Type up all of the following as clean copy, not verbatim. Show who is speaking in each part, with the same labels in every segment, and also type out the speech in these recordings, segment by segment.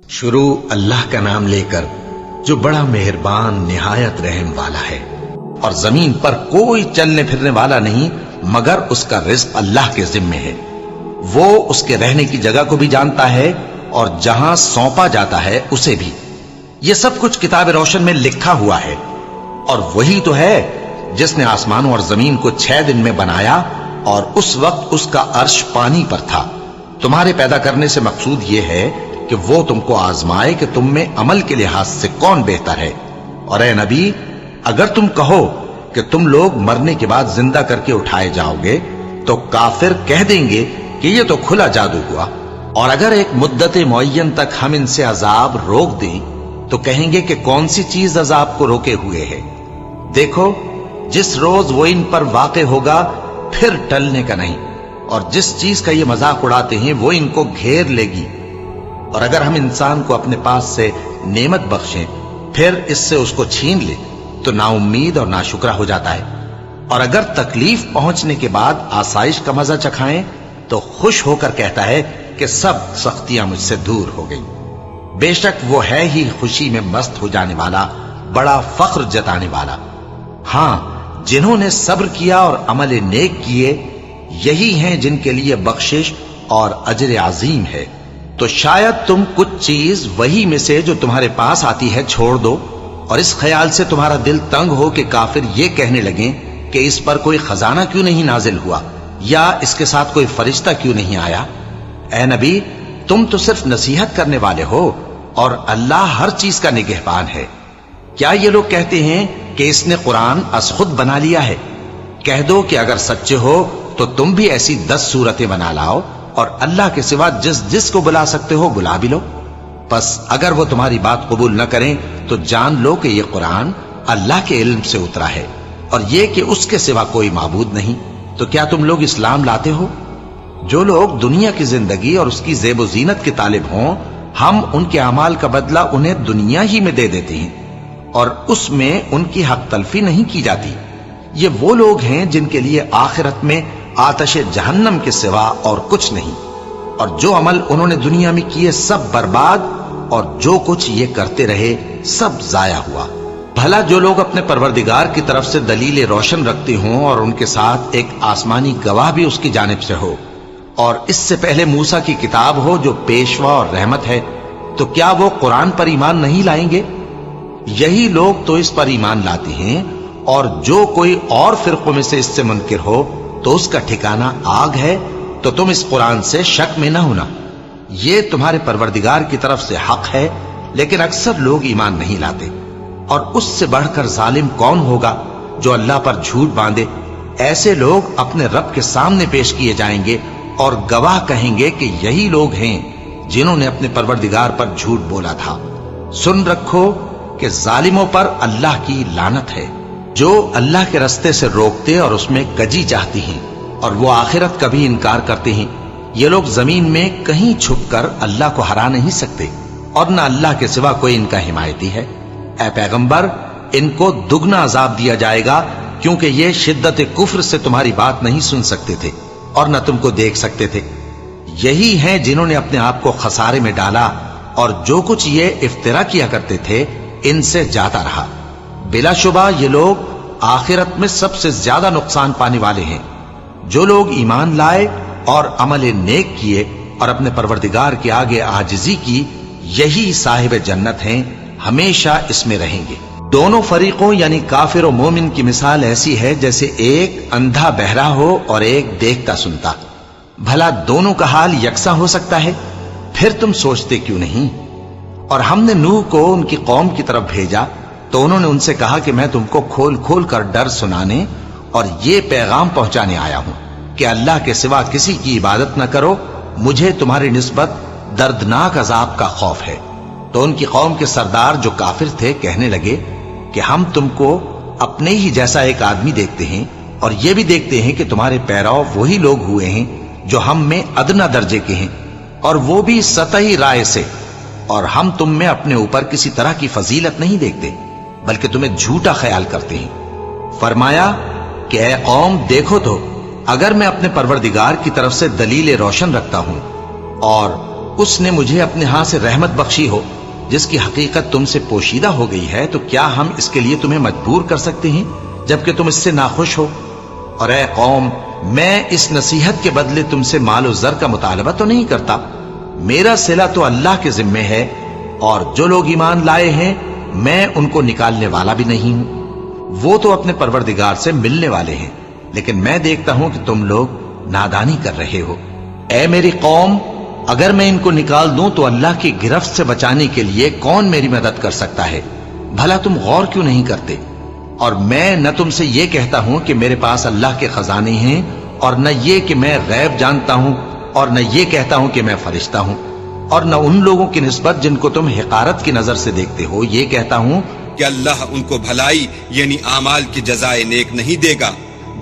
Speaker 1: شروع اللہ کا نام لے کر جو بڑا مہربان نہایت رحم والا ہے۔ اور زمین پر کوئی چلنے پھرنے والا نہیں مگر اس کا رزق اللہ کے ذمے ہے۔ وہ اس کے رہنے کی جگہ کو بھی جانتا ہے اور جہاں سونپا جاتا ہے اسے بھی۔ یہ سب کچھ کتاب روشن میں لکھا ہوا ہے۔ اور وہی تو ہے جس نے آسمانوں اور زمین کو 6 دن میں بنایا اور اس وقت اس کا عرش پانی پر تھا۔ تمہارے پیدا کرنے سے مقصود یہ ہے کہ وہ تم کو آزمائے کہ تم میں عمل کے لحاظ سے کون بہتر ہے۔ اور اے نبی، اگر تم کہو کہ تم لوگ مرنے کے بعد زندہ کر کے اٹھائے جاؤ گے تو کافر کہہ دیں گے کہ یہ تو کھلا جادو ہوا۔ اور اگر ایک مدت معین تک ہم ان سے عذاب روک دیں تو کہیں گے کہ کون سی چیز عذاب کو روکے ہوئے ہے۔ دیکھو، جس روز وہ ان پر واقع ہوگا پھر ٹلنے کا نہیں، اور جس چیز کا یہ مذاق اڑاتے ہیں وہ ان کو گھیر لے گی۔ اور اگر ہم انسان کو اپنے پاس سے نعمت بخشیں پھر اس سے اس کو چھین لے تو نا امید اور ناشکرا ہو جاتا ہے۔ اور اگر تکلیف پہنچنے کے بعد آسائش کا مزہ چکھائیں تو خوش ہو کر کہتا ہے کہ سب سختیاں مجھ سے دور ہو گئیں۔ بے شک وہ ہے ہی خوشی میں مست ہو جانے والا، بڑا فخر جتانے والا۔ ہاں، جنہوں نے صبر کیا اور عمل نیک کیے، یہی ہیں جن کے لیے بخشش اور اجر عظیم ہے۔ تو شاید تم کچھ چیز وہی میں سے جو تمہارے پاس آتی ہے چھوڑ دو، اور اس خیال سے تمہارا دل تنگ ہو کہ کافر یہ کہنے لگیں کہ اس پر کوئی خزانہ کیوں نہیں نازل ہوا، یا اس کے ساتھ کوئی فرشتہ کیوں نہیں آیا۔ اے نبی، تم تو صرف نصیحت کرنے والے ہو اور اللہ ہر چیز کا نگہبان ہے۔ کیا یہ لوگ کہتے ہیں کہ اس نے قرآن از خود بنا لیا ہے؟ کہہ دو کہ اگر سچے ہو تو تم بھی ایسی 10 صورتیں بنا لاؤ اور اللہ کے سوا جس جس کو بلا سکتے ہو بلا بھی لو۔ پس اگر وہ تمہاری بات قبول نہ کریں تو جان لو کہ یہ قرآن اللہ کے علم سے اترا ہے، اور یہ کہ اس کے سوا کوئی معبود نہیں۔ تو کیا تم لوگ اسلام لاتے ہو؟ جو لوگ دنیا کی زندگی اور اس کی زیب و زینت کے طالب ہوں، ہم ان کے اعمال کا بدلہ انہیں دنیا ہی میں دے دیتے ہیں، اور اس میں ان کی حق تلفی نہیں کی جاتی۔ یہ وہ لوگ ہیں جن کے لیے آخرت میں آتش جہنم کے سوا اور کچھ نہیں، اور جو عمل انہوں نے دنیا میں کیے سب برباد، اور جو کچھ یہ کرتے رہے سب ضائع ہوا۔ بھلا جو لوگ اپنے پروردگار کی طرف سے دلیل روشن رکھتے ہوں اور ان کے ساتھ ایک آسمانی گواہ بھی اس کی جانب سے ہو، اور اس سے پہلے موسیٰ کی کتاب ہو جو پیشوا اور رحمت ہے، تو کیا وہ قرآن پر ایمان نہیں لائیں گے؟ یہی لوگ تو اس پر ایمان لاتے ہیں، اور جو کوئی اور فرقوں میں سے اس سے منکر ہو تو اس کا ٹھکانہ آگ ہے۔ تو تم اس قرآن سے شک میں نہ ہونا، یہ تمہارے پروردگار کی طرف سے حق ہے، لیکن اکثر لوگ ایمان نہیں لاتے۔ اور اس سے بڑھ کر ظالم کون ہوگا جو اللہ پر جھوٹ باندھے؟ ایسے لوگ اپنے رب کے سامنے پیش کیے جائیں گے اور گواہ کہیں گے کہ یہی لوگ ہیں جنہوں نے اپنے پروردگار پر جھوٹ بولا تھا۔ سن رکھو کہ ظالموں پر اللہ کی لعنت ہے، جو اللہ کے رستے سے روکتے اور اس میں کجی چاہتی ہیں، اور وہ آخرت کا بھی انکار کرتے ہیں۔ یہ لوگ زمین میں کہیں چھپ کر اللہ کو ہرا نہیں سکتے، اور نہ اللہ کے سوا کوئی ان کا حمایتی ہے۔ اے پیغمبر، ان کو دگنا عذاب دیا جائے گا، کیونکہ یہ شدت کفر سے تمہاری بات نہیں سن سکتے تھے اور نہ تم کو دیکھ سکتے تھے۔ یہی ہیں جنہوں نے اپنے آپ کو خسارے میں ڈالا، اور جو کچھ یہ افترا کیا کرتے تھے ان سے جاتا رہا۔ بلا شبہ یہ لوگ آخرت میں سب سے زیادہ نقصان پانے والے ہیں۔ جو لوگ ایمان لائے اور عمل نیک کیے اور اپنے پروردگار کے آگے عاجزی کی، یہی صاحب جنت ہیں، ہمیشہ اس میں رہیں گے۔ دونوں فریقوں یعنی کافر و مومن کی مثال ایسی ہے جیسے ایک اندھا بہرا ہو اور ایک دیکھتا سنتا۔ بھلا دونوں کا حال یکساں ہو سکتا ہے؟ پھر تم سوچتے کیوں نہیں؟ اور ہم نے نوح کو ان کی قوم کی طرف بھیجا تو انہوں نے ان سے کہا کہ میں تم کو کھول کھول کر ڈر سنانے اور یہ پیغام پہنچانے آیا ہوں کہ اللہ کے سوا کسی کی عبادت نہ کرو، مجھے تمہاری نسبت دردناک عذاب کا خوف ہے۔ تو ان کی قوم کے سردار جو کافر تھے کہنے لگے کہ ہم تم کو اپنے ہی جیسا ایک آدمی دیکھتے ہیں، اور یہ بھی دیکھتے ہیں کہ تمہارے پیرو وہی لوگ ہوئے ہیں جو ہم میں ادنا درجے کے ہیں، اور وہ بھی سطحی رائے سے، اور ہم تم میں اپنے اوپر کسی طرح کی فضیلت نہیں دیکھتے بلکہ تمہیں جھوٹا خیال کرتے ہیں۔ فرمایا کہ اے قوم، دیکھو تو اگر میں اپنے پروردگار کی طرف سے دلیل روشن رکھتا ہوں اور اس نے مجھے اپنے ہاں سے رحمت بخشی ہو جس کی حقیقت تم سے پوشیدہ ہو گئی ہے، تو کیا ہم اس کے لیے تمہیں مجبور کر سکتے ہیں جبکہ تم اس سے ناخوش ہو؟ اور اے قوم، میں اس نصیحت کے بدلے تم سے مال و زر کا مطالبہ تو نہیں کرتا، میرا صلہ تو اللہ کے ذمے ہے، اور جو لوگ ایمان لائے ہیں میں ان کو نکالنے والا بھی نہیں ہوں، وہ تو اپنے پروردگار سے ملنے والے ہیں، لیکن میں دیکھتا ہوں کہ تم لوگ نادانی کر رہے ہو۔ اے میری قوم، اگر میں ان کو نکال دوں تو اللہ کی گرفت سے بچانے کے لیے کون میری مدد کر سکتا ہے؟ بھلا تم غور کیوں نہیں کرتے؟ اور میں نہ تم سے یہ کہتا ہوں کہ میرے پاس اللہ کے خزانے ہیں، اور نہ یہ کہ میں غیب جانتا ہوں، اور نہ یہ کہتا ہوں کہ میں فرشتہ ہوں، اور نہ ان لوگوں کی نسبت جن کو تم حقارت کی نظر سے دیکھتے ہو یہ کہتا ہوں
Speaker 2: کہ اللہ ان کو بھلائی یعنی اعمال کی جزائے نیک نہیں دے گا،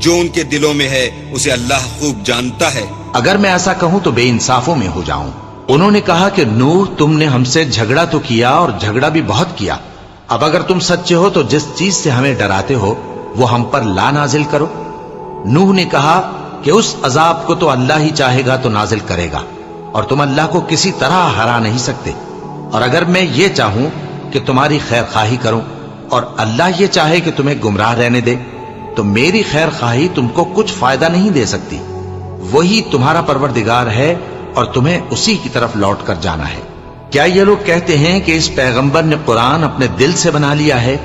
Speaker 2: جو ان کے دلوں میں ہے اسے اللہ خوب جانتا ہے۔
Speaker 1: اگر میں ایسا کہوں تو بے انصافوں میں ہو جاؤں۔ انہوں نے کہا کہ نوح، تم نے ہم سے جھگڑا تو کیا اور جھگڑا بھی بہت کیا، اب اگر تم سچے ہو تو جس چیز سے ہمیں ڈراتے ہو وہ ہم پر لا نازل کرو۔ نوح نے کہا کہ اس عذاب کو تو اللہ ہی چاہے گا تو نازل کرے گا، اور تم اللہ کو کسی طرح ہرا نہیں سکتے، اور اگر میں یہ چاہوں کہ تمہاری خیر خواہی کروں اور اللہ یہ چاہے کہ تمہیں گمراہ رہنے دے تو میری خیر خواہی تم کو کچھ فائدہ نہیں دے سکتی، وہی تمہارا پروردگار ہے اور تمہیں اسی کی طرف لوٹ کر جانا ہے۔ کیا یہ لوگ کہتے ہیں کہ اس پیغمبر نے قرآن اپنے دل سے بنا لیا ہے؟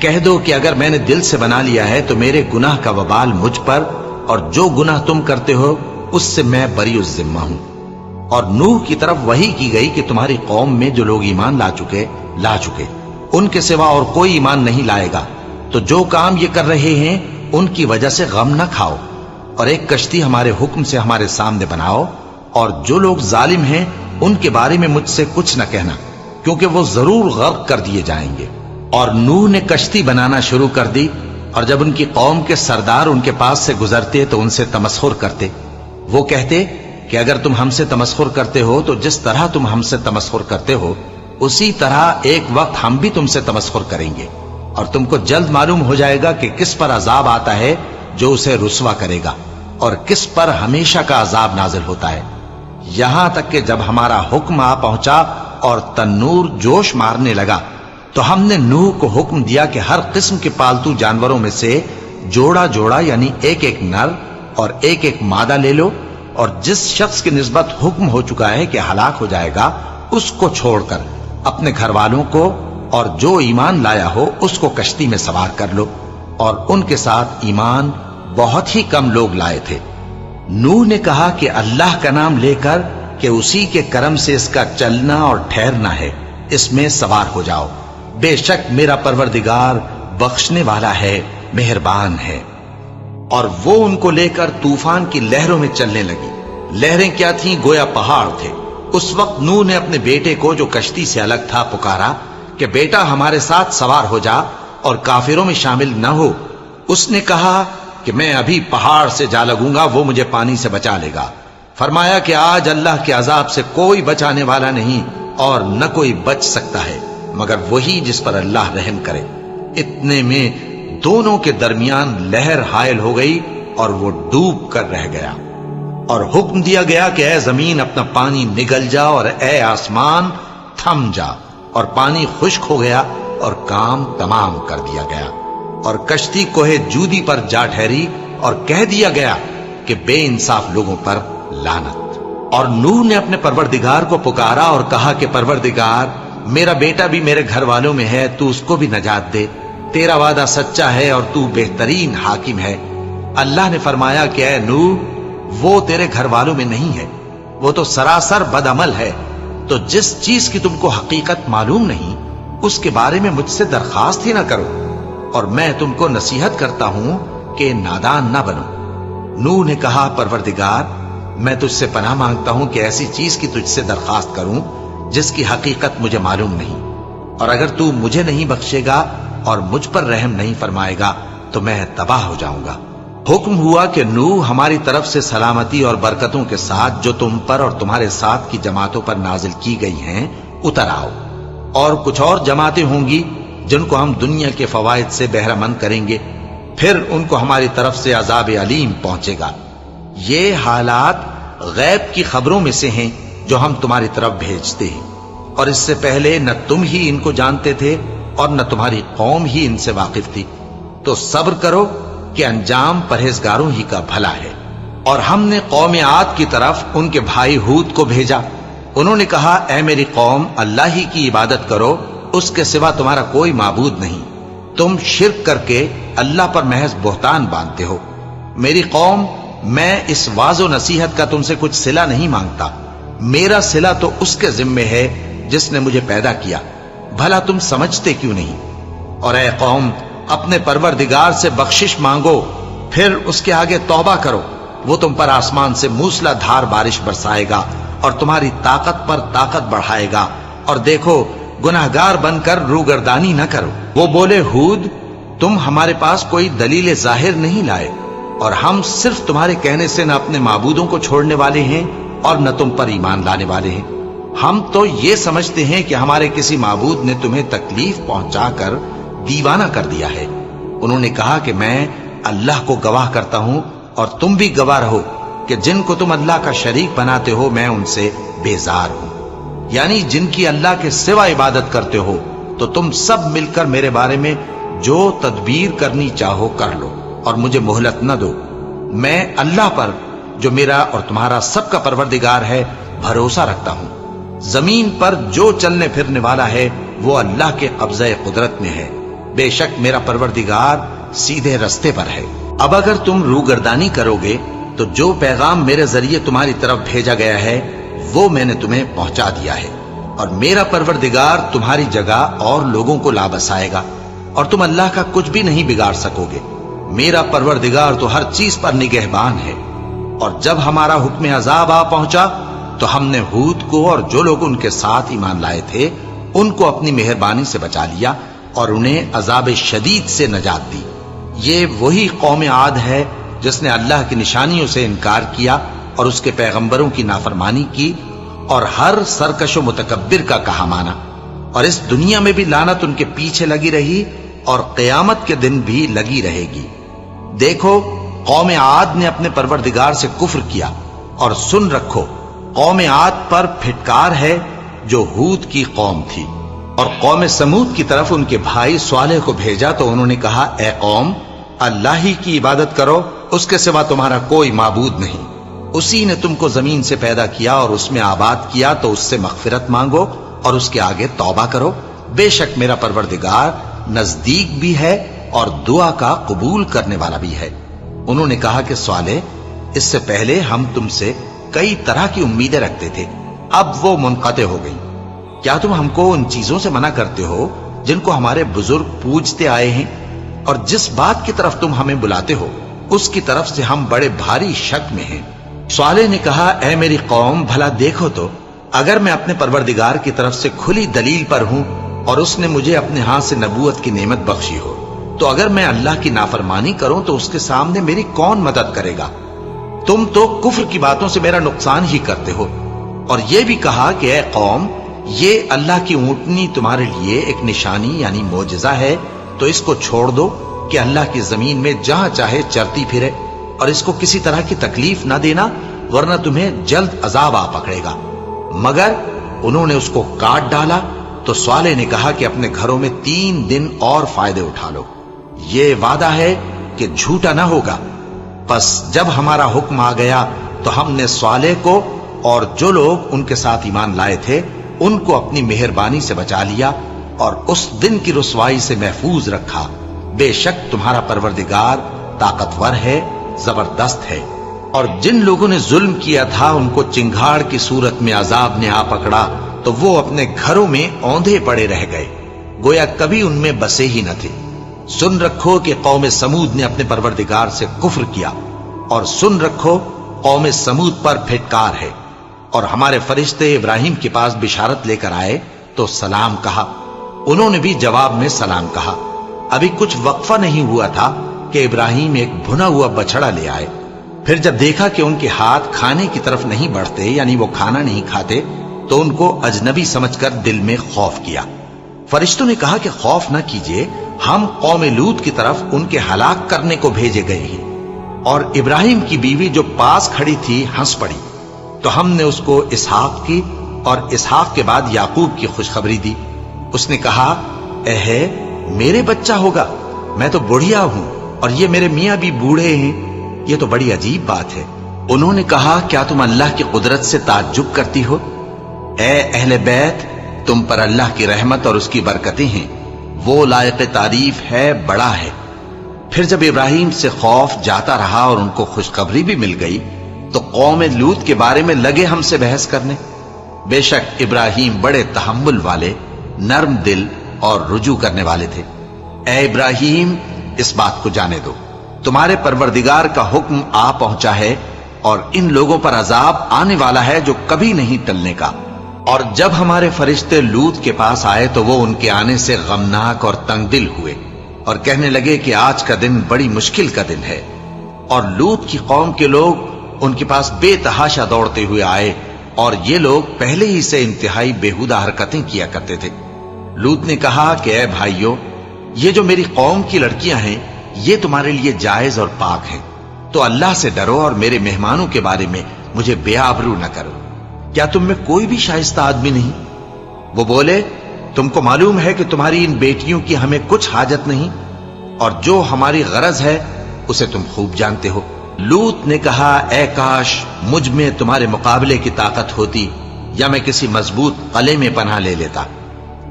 Speaker 1: کہہ دو کہ اگر میں نے دل سے بنا لیا ہے تو میرے گناہ کا وبال مجھ پر، اور جو گناہ تم کرتے ہو اس سے میں بری الذمہ ہوں۔ اور نوح کی طرف وحی کی گئی کہ تمہاری قوم میں جو لوگ ایمان لا چکے ان کے سوا اور کوئی ایمان نہیں لائے گا، تو جو کام یہ کر رہے ہیں ان کی وجہ سے غم نہ کھاؤ، اور ایک کشتی ہمارے حکم سے ہمارے سامنے بناؤ، اور جو لوگ ظالم ہیں ان کے بارے میں مجھ سے کچھ نہ کہنا، کیونکہ وہ ضرور غرق کر دیے جائیں گے۔ اور نوح نے کشتی بنانا شروع کر دی، اور جب ان کی قوم کے سردار ان کے پاس سے گزرتے تو ان سے تمسخر کرتے۔ وہ کہتے کہ اگر تم ہم سے تمسخر کرتے ہو تو جس طرح تم ہم سے تمسخر کرتے ہو اسی طرح ایک وقت ہم بھی تم سے تمسخر کریں گے، اور تم کو جلد معلوم ہو جائے گا کہ کس پر عذاب آتا ہے جو اسے رسوا کرے گا، اور کس پر ہمیشہ کا عذاب نازل ہوتا ہے۔ یہاں تک کہ جب ہمارا حکم آ پہنچا اور تنور جوش مارنے لگا تو ہم نے نوح کو حکم دیا کہ ہر قسم کے پالتو جانوروں میں سے جوڑا جوڑا یعنی ایک ایک نر اور ایک ایک مادہ لے لو، اور جس شخص کی نسبت حکم ہو چکا ہے کہ ہلاک ہو جائے گا اس کو چھوڑ کر اپنے گھر والوں کو اور جو ایمان لایا ہو اس کو کشتی میں سوار کر لو۔ اور ان کے ساتھ ایمان بہت ہی کم لوگ لائے تھے۔ نوح نے کہا کہ اللہ کا نام لے کر کہ اسی کے کرم سے اس کا چلنا اور ٹھہرنا ہے، اس میں سوار ہو جاؤ، بے شک میرا پروردگار بخشنے والا ہے، مہربان ہے۔ اور وہ ان کو لے کر طوفان کی لہروں میں چلنے لگی۔ لہریں کیا تھیں؟ گویا پہاڑ تھے۔ اس وقت نوح نے اپنے بیٹے کو جو کشتی سے الگ تھا پکارا کہ بیٹا ہمارے ساتھ سوار ہو جا اور کافروں میں شامل نہ ہو۔ اس نے کہا کہ میں ابھی پہاڑ سے جا لگوں گا، وہ مجھے پانی سے بچا لے گا۔ فرمایا کہ آج اللہ کے عذاب سے کوئی بچانے والا نہیں اور نہ کوئی بچ سکتا ہے مگر وہی جس پر اللہ رحم کرے۔ اتنے میں دونوں کے درمیان لہر حائل ہو گئی اور وہ ڈوب کر رہ گیا، اور حکم دیا گیا کہ اے زمین اپنا پانی نگل جا، اور اے آسمان تھم جا، اور پانی خشک ہو گیا اور کام تمام کر دیا گیا، اور کشتی کوہ جودی پر جا ٹھہری، اور کہہ دیا گیا کہ بے انصاف لوگوں پر لعنت۔ اور نوح نے اپنے پروردگار کو پکارا اور کہا کہ پروردگار، میرا بیٹا بھی میرے گھر والوں میں ہے، تو اس کو بھی نجات دے، تیرا وعدہ سچا ہے اور تو بہترین حاکم ہے۔ اللہ نے فرمایا کہ اے نوح، وہ تیرے گھر والوں میں نہیں ہے، وہ تو سراسر بد عمل ہے، تو جس چیز کی تم کو حقیقت معلوم نہیں اس کے بارے میں مجھ سے درخواست ہی نہ کرو، اور میں تم کو نصیحت کرتا ہوں کہ نادان نہ بنو۔ نوح نے کہا پروردگار، میں تجھ سے پناہ مانگتا ہوں کہ ایسی چیز کی تجھ سے درخواست کروں جس کی حقیقت مجھے معلوم نہیں، اور اگر تو مجھے نہیں بخشے گا اور مجھ پر رحم نہیں فرمائے گا تو میں تباہ ہو جاؤں گا۔ حکم ہوا کہ نوح ہماری طرف سے سلامتی اور برکتوں کے ساتھ جو تم پر اور تمہارے ساتھ کی جماعتوں پر نازل کی گئی ہیں اتر آؤ، اور کچھ اور جماعتیں ہوں گی جن کو ہم دنیا کے فوائد سے بہرہ مند کریں گے، پھر ان کو ہماری طرف سے عذاب علیم پہنچے گا۔ یہ حالات غیب کی خبروں میں سے ہیں جو ہم تمہاری طرف بھیجتے ہیں، اور اس سے پہلے نہ تم ہی ان کو جانتے تھے اور نہ تمہاری قوم ہی ان سے واقف تھی۔ تو صبر کرو کہ انجام پرہیزگاروں ہی کا بھلا ہے۔ اور ہم نے قوم عاد کی طرف ان کے بھائی ہود کو بھیجا۔ انہوں نے کہا، اے میری قوم، اللہ ہی کی عبادت کرو، اس کے سوا تمہارا کوئی معبود نہیں۔ تم شرک کر کے اللہ پر محض بہتان باندھتے ہو۔ میری قوم، میں اس واعظ و نصیحت کا تم سے کچھ صلہ نہیں مانگتا، میرا صلہ تو اس کے ذمے ہے جس نے مجھے پیدا کیا، بھلا تم سمجھتے کیوں نہیں؟ اور اے قوم، اپنے پروردگار سے بخشش مانگو، پھر اس کے آگے توبہ کرو، وہ تم پر آسمان سے موسلا دھار بارش برسائے گا اور تمہاری طاقت پر طاقت بڑھائے گا، اور دیکھو گناہگار بن کر روگردانی نہ کرو۔ وہ بولے، ہود، تم ہمارے پاس کوئی دلیل ظاہر نہیں لائے، اور ہم صرف تمہارے کہنے سے نہ اپنے معبودوں کو چھوڑنے والے ہیں اور نہ تم پر ایمان لانے والے ہیں۔ ہم تو یہ سمجھتے ہیں کہ ہمارے کسی معبود نے تمہیں تکلیف پہنچا کر دیوانہ کر دیا ہے۔ انہوں نے کہا کہ میں اللہ کو گواہ کرتا ہوں اور تم بھی گواہ رہو کہ جن کو تم اللہ کا شریک بناتے ہو میں ان سے بیزار ہوں، یعنی جن کی اللہ کے سوا عبادت کرتے ہو، تو تم سب مل کر میرے بارے میں جو تدبیر کرنی چاہو کر لو اور مجھے مہلت نہ دو۔ میں اللہ پر، جو میرا اور تمہارا سب کا پروردگار ہے، بھروسہ رکھتا ہوں۔ زمین پر جو چلنے پھرنے والا ہے وہ اللہ کے قبضہ قدرت میں ہے، بے شک میرا پروردگار سیدھے رستے پر ہے۔ اب اگر تم روگردانی کرو گے تو جو پیغام میرے ذریعے تمہاری طرف بھیجا گیا ہے وہ میں نے تمہیں پہنچا دیا ہے، اور میرا پروردگار تمہاری جگہ اور لوگوں کو لا بسائے گا، اور تم اللہ کا کچھ بھی نہیں بگاڑ سکو گے۔ میرا پروردگار تو ہر چیز پر نگہبان ہے۔ اور جب ہمارا حکم عذاب آ پہنچا تو ہم نے ہود کو اور جو لوگ ان کے ساتھ ایمان لائے تھے ان کو اپنی مہربانی سے بچا لیا اور انہیں عذاب شدید سے نجات دی۔ یہ وہی قوم عاد ہے جس نے اللہ کی نشانیوں سے انکار کیا اور اس کے پیغمبروں کی نافرمانی کی اور ہر سرکش و متکبر کا کہا مانا، اور اس دنیا میں بھی لعنت ان کے پیچھے لگی رہی اور قیامت کے دن بھی لگی رہے گی۔ دیکھو، قوم عاد نے اپنے پروردگار سے کفر کیا، اور سن رکھو، قوم عاد پر پھٹکار ہے جو ہود کی قوم تھی۔ اور قوم سمود کی طرف ان کے بھائی صالح کو بھیجا تو انہوں نے کہا، اے قوم، اللہ ہی کی عبادت کرو، اس کے سوا تمہارا کوئی معبود نہیں۔ اسی نے تم کو زمین سے پیدا کیا اور اس میں آباد کیا، تو اس سے مغفرت مانگو اور اس کے آگے توبہ کرو، بے شک میرا پروردگار نزدیک بھی ہے اور دعا کا قبول کرنے والا بھی ہے۔ انہوں نے کہا کہ صالح، اس سے پہلے ہم تم سے کئی طرح کی امیدیں رکھتے تھے، اب وہ منقطع ہو گئی۔ کیا تم ہم کو ان چیزوں سے منع کرتے ہو جن کو ہمارے بزرگ پوجتے آئے ہیں؟ اور جس بات کی طرف تم ہمیں بلاتے ہو اس کی طرف سے ہم بڑے بھاری شک میں ہیں۔ صالح نے کہا، اے میری قوم، بھلا دیکھو تو، اگر میں اپنے پروردگار کی طرف سے کھلی دلیل پر ہوں اور اس نے مجھے اپنے ہاتھ سے نبوت کی نعمت بخشی ہو، تو اگر میں اللہ کی نافرمانی کروں تو اس کے سامنے میری کون مدد کرے گا؟ تم تو کفر کی باتوں سے میرا نقصان ہی کرتے ہو۔ اور یہ بھی کہا کہ اے قوم، یہ اللہ کی اونٹنی تمہارے لیے ایک نشانی یعنی معجزہ ہے، تو اس کو چھوڑ دو کہ اللہ کی زمین میں جہاں چاہے چرتی پھرے، اور اس کو کسی طرح کی تکلیف نہ دینا، ورنہ تمہیں جلد عذاب آ پکڑے گا۔ مگر انہوں نے اس کو کاٹ ڈالا تو صالح نے کہا کہ اپنے گھروں میں 3 دن اور فائدے اٹھا لو، یہ وعدہ ہے کہ جھوٹا نہ ہوگا۔ پس جب ہمارا حکم آ گیا تو ہم نے صالح کو اور جو لوگ ان کے ساتھ ایمان لائے تھے ان کو اپنی مہربانی سے بچا لیا اور اس دن کی رسوائی سے محفوظ رکھا۔ بے شک تمہارا پروردگار طاقتور ہے، زبردست ہے۔ اور جن لوگوں نے ظلم کیا تھا ان کو چنگھاڑ کی صورت میں عذاب نے آ پکڑا تو وہ اپنے گھروں میں اوندھے پڑے رہ گئے، گویا کبھی ان میں بسے ہی نہ تھے۔ سن رکھو کہ قوم سمود نے اپنے پروردگار سے کفر کیا، اور سن رکھو قوم سمود پر پھٹکار ہے۔ اور ہمارے فرشتے ابراہیم کے پاس بشارت لے کر آئے تو سلام کہا، انہوں نے بھی جواب میں سلام کہا۔ ابھی کچھ وقفہ نہیں ہوا تھا کہ ابراہیم ایک بھنا ہوا بچڑا لے آئے۔ پھر جب دیکھا کہ ان کے ہاتھ کھانے کی طرف نہیں بڑھتے، یعنی وہ کھانا نہیں کھاتے، تو ان کو اجنبی سمجھ کر دل میں خوف کیا۔ فرشتوں نے کہا کہ خوف نہ کیجیے، ہم قوم لوط کی طرف ان کے ہلاک کرنے کو بھیجے گئے ہیں۔ اور ابراہیم کی بیوی جو پاس کھڑی تھی ہنس پڑی۔ تو ہم نے اس کو اسحاق کی اور اسحاق کے بعد یعقوب کی خوشخبری دی۔ اس نے کہا اے میرے بچہ ہوگا، میں تو بڑھیا ہوں اور یہ میرے میاں بھی بوڑھے ہیں، یہ تو بڑی عجیب بات ہے۔ انہوں نے کہا کیا تم اللہ کی قدرت سے تعجب کرتی ہو؟ اے اہل بیت، تم پر اللہ کی رحمت اور اس کی برکتیں ہیں، وہ لائق تعریف ہے، بڑا ہے۔ پھر جب ابراہیم سے خوف جاتا رہا اور ان کو خوشخبری بھی مل گئی تو قوم لوط کے بارے میں لگے ہم سے بحث کرنے۔ بے شک ابراہیم بڑے تحمل والے، نرم دل اور رجوع کرنے والے تھے۔ اے ابراہیم، اس بات کو جانے دو، تمہارے پروردگار کا حکم آ پہنچا ہے اور ان لوگوں پر عذاب آنے والا ہے جو کبھی نہیں ٹلنے کا۔ اور جب ہمارے فرشتے لوط کے پاس آئے تو وہ ان کے آنے سے غمناک اور تنگ دل ہوئے اور کہنے لگے کہ آج کا دن بڑی مشکل کا دن ہے۔ اور لوط کی قوم کے لوگ ان کے پاس بے تحاشا دوڑتے ہوئے آئے اور یہ لوگ پہلے ہی سے انتہائی بیہودہ حرکتیں کیا کرتے تھے۔ لوط نے کہا کہ اے بھائیو، یہ جو میری قوم کی لڑکیاں ہیں یہ تمہارے لیے جائز اور پاک ہیں، تو اللہ سے ڈرو اور میرے مہمانوں کے بارے میں مجھے بے آبرو نہ کرو۔ کیا تم میں کوئی بھی شائستہ آدمی نہیں؟ وہ بولے تم کو معلوم ہے کہ تمہاری ان بیٹیوں کی ہمیں کچھ حاجت نہیں، اور جو ہماری غرض ہے اسے تم خوب جانتے ہو۔ لوط نے کہا اے کاش مجھ میں تمہارے مقابلے کی طاقت ہوتی یا میں کسی مضبوط قلعے میں پناہ لے لیتا۔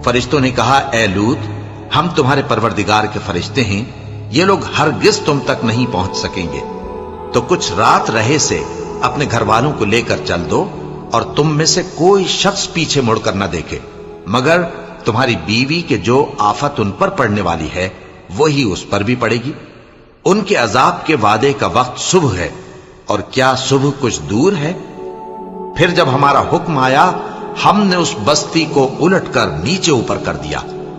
Speaker 1: فرشتوں نے کہا اے لوط، ہم تمہارے پروردگار کے فرشتے ہیں، یہ لوگ ہرگز تم تک نہیں پہنچ سکیں گے، تو کچھ رات رہے سے اپنے گھر والوں کو لے کر چل دو اور تم میں سے کوئی شخص پیچھے مڑ کر نہ دیکھے مگر تمہاری بیوی کے جو آفت ان پر پڑنے والی ہے وہی اس پر بھی پڑے گی۔ ان کے عذاب کے وعدے کا وقت صبح ہے، اور کیا صبح کچھ دور ہے؟ پھر جب ہمارا حکم آیا ہم نے اس بستی کو الٹ کر نیچے اوپر کر دیا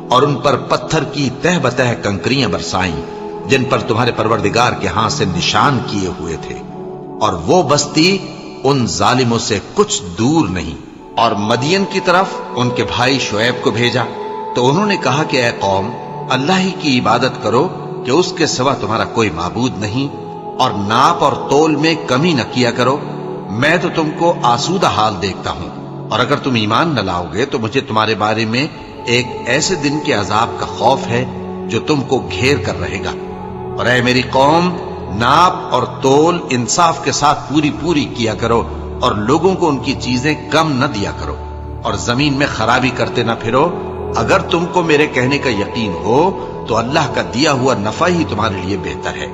Speaker 1: اور ان پر پتھر کی تہ بتہ کنکریاں برسائیں جن پر تمہارے پروردگار کے ہاں سے نشان کیے ہوئے تھے، اور وہ بستی ان ظالموں سے کچھ دور نہیں۔ اور مدین کی طرف ان کے بھائی شعیب کو بھیجا تو انہوں نے کہا کہ اے قوم، اللہ ہی کی عبادت کرو کہ اس کے سوا تمہارا کوئی معبود نہیں، اور ناپ اور تول میں کمی نہ کیا کرو، میں تو تم کو آسودہ حال دیکھتا ہوں، اور اگر تم ایمان نہ لاؤ گے تو مجھے تمہارے بارے میں ایک ایسے دن کے عذاب کا خوف ہے جو تم کو گھیر کر رہے گا۔ اور اے میری قوم، ناپ اور تول انصاف کے ساتھ پوری کیا کرو، اور لوگوں کو ان کی چیزیں کم نہ دیا کرو، اور زمین میں خرابی کرتے نہ پھرو۔ اگر تم کو میرے کہنے کا یقین ہو تو اللہ کا دیا ہوا نفع ہی تمہارے لیے بہتر ہے،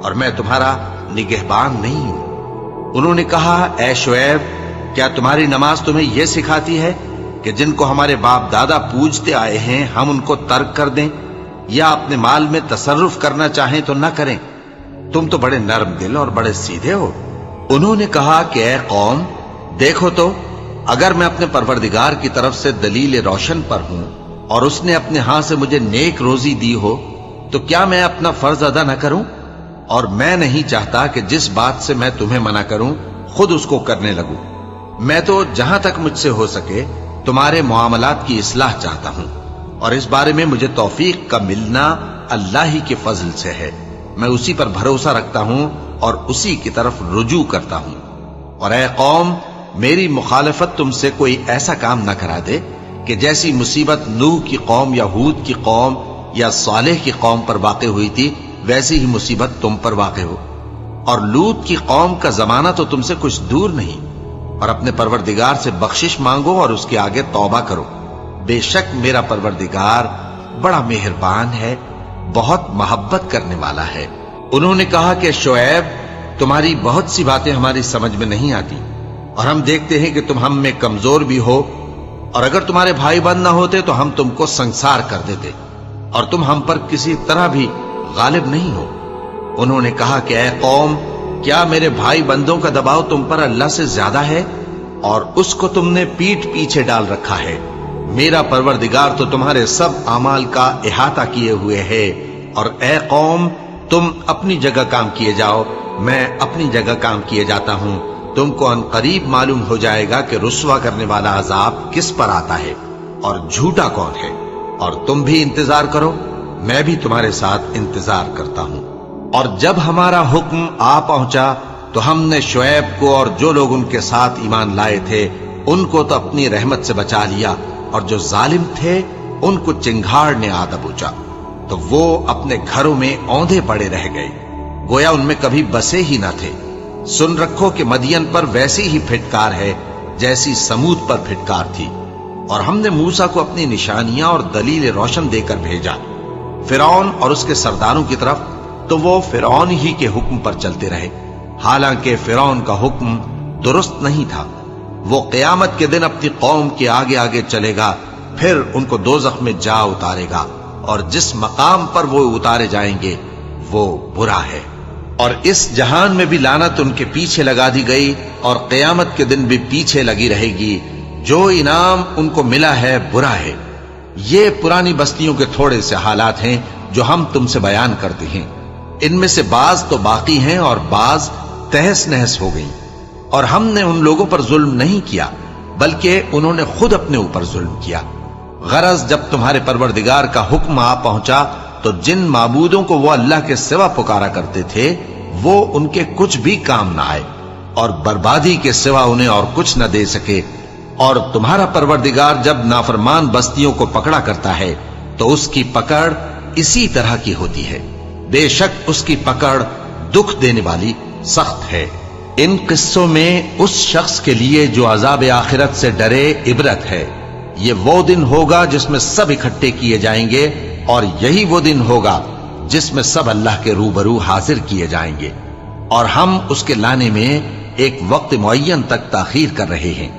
Speaker 1: اور میں تمہارا نگہبان نہیں ہوں۔ انہوں نے کہا اے شعیب، کیا تمہاری نماز تمہیں یہ سکھاتی ہے کہ جن کو ہمارے باپ دادا پوجتے آئے ہیں ہم ان کو ترک کر دیں، یا اپنے مال میں تصرف کرنا چاہیں تو نہ کریں؟ تم تو بڑے نرم دل اور بڑے سیدھے ہو۔ انہوں نے کہا کہ اے قوم، دیکھو تو اگر میں اپنے پروردگار کی طرف سے دلیل روشن پر ہوں اور اس نے اپنے ہاں سے مجھے نیک روزی دی ہو تو کیا میں اپنا فرض ادا نہ کروں؟ اور میں نہیں چاہتا کہ جس بات سے میں تمہیں منع کروں خود اس کو کرنے لگوں۔ میں تو جہاں تک مجھ سے ہو سکے تمہارے معاملات کی اصلاح چاہتا ہوں، اور اس بارے میں مجھے توفیق کا ملنا اللہ ہی کے فضل سے ہے۔ میں اسی پر بھروسہ رکھتا ہوں اور اسی کی طرف رجوع کرتا ہوں۔ اور اے قوم، میری مخالفت تم سے کوئی ایسا کام نہ کرا دے کہ جیسی مصیبت نوح کی قوم یا ہود کی قوم یا صالح کی قوم پر واقع ہوئی تھی ویسی ہی مصیبت تم پر واقع ہو۔ اور لوط کی قوم کا زمانہ تو تم سے کچھ دور نہیں، اور اپنے پروردگار سے بخشش مانگو اور اس کے آگے توبہ کرو، بے شک میرا پروردگار بڑا مہربان ہے، بہت محبت کرنے والا ہے۔ انہوں نے کہا کہ شعیب، تمہاری بہت سی باتیں ہماری سمجھ میں نہیں آتی، اور ہم دیکھتے ہیں کہ تم ہم میں کمزور بھی ہو، اور اگر تمہارے بھائی بند نہ ہوتے تو ہم تم کو سنسار کر دیتے، اور تم ہم پر کسی طرح بھی غالب نہیں ہو۔ انہوں نے کہا کہ اے قوم، کیا میرے بھائی بندوں کا دباؤ تم پر اللہ سے زیادہ ہے، اور اس کو تم نے پیٹھ پیچھے ڈال رکھا ہے؟ میرا پروردگار تو تمہارے سب اعمال کا احاطہ کیے ہوئے ہے۔ اور اے قوم، تم اپنی جگہ کام کیے جاؤ، میں اپنی جگہ کام کیے جاتا ہوں، تم کو ان قریب معلوم ہو جائے گا کہ رسوا کرنے والا عذاب کس پر آتا ہے اور جھوٹا کون ہے۔ اور تم بھی انتظار کرو، میں بھی تمہارے ساتھ انتظار کرتا ہوں۔ اور جب ہمارا حکم آ پہنچا تو ہم نے شعیب کو اور جو لوگ ان کے ساتھ ایمان لائے تھے ان کو تو اپنی رحمت سے بچا لیا، اور جو ظالم تھے ان کو چنگھاڑ نے آ دبوچا، تو وہ اپنے گھروں میں اوندھے پڑے رہ گئے، گویا ان میں کبھی بسے ہی نہ تھے۔ سن رکھو کہ مدین پر ویسی ہی پھٹکار ہے جیسی سمود پر پھٹکار تھی، اور ہم نے موسیٰ کو اپنی نشانیاں اور دلیل روشن دے کر بھیجا فرعون اور اس کے سرداروں کی طرف، تو وہ فرعون ہی کے حکم پر چلتے رہے، حالانکہ فرعون کا حکم درست نہیں تھا۔ وہ قیامت کے دن اپنی قوم کے آگے آگے چلے گا، پھر ان کو دوزخ میں جا اتارے گا، اور جس مقام پر وہ اتارے جائیں گے وہ برا ہے۔ اور اس جہان میں بھی لعنت ان کے پیچھے لگا دی گئی، اور قیامت کے دن بھی پیچھے لگی رہے گی۔ جو انعام ان کو ملا ہے برا ہے۔ یہ پرانی بستیوں کے تھوڑے سے حالات ہیں جو ہم تم سے بیان کرتے ہیں، ان میں سے بعض تو باقی ہیں اور بعض تہس نہس ہو گئی، اور ہم نے ان لوگوں پر ظلم نہیں کیا بلکہ انہوں نے خود اپنے اوپر ظلم کیا۔ غرض جب تمہارے پروردگار کا حکم آ پہنچا تو جن معبودوں کو وہ اللہ کے سوا پکارا کرتے تھے وہ ان کے کچھ بھی کام نہ آئے، اور بربادی کے سوا انہیں اور کچھ نہ دے سکے۔ اور تمہارا پروردگار جب نافرمان بستیوں کو پکڑا کرتا ہے تو اس کی پکڑ اسی طرح کی ہوتی ہے، بے شک اس کی پکڑ دکھ دینے والی سخت ہے۔ ان قصوں میں اس شخص کے لیے جو عذاب آخرت سے ڈرے عبرت ہے۔ یہ وہ دن ہوگا جس میں سب اکٹھے کیے جائیں گے، اور یہی وہ دن ہوگا جس میں سب اللہ کے روبرو حاضر کیے جائیں گے، اور ہم اس کے لانے میں ایک وقت معین تک تاخیر کر رہے ہیں۔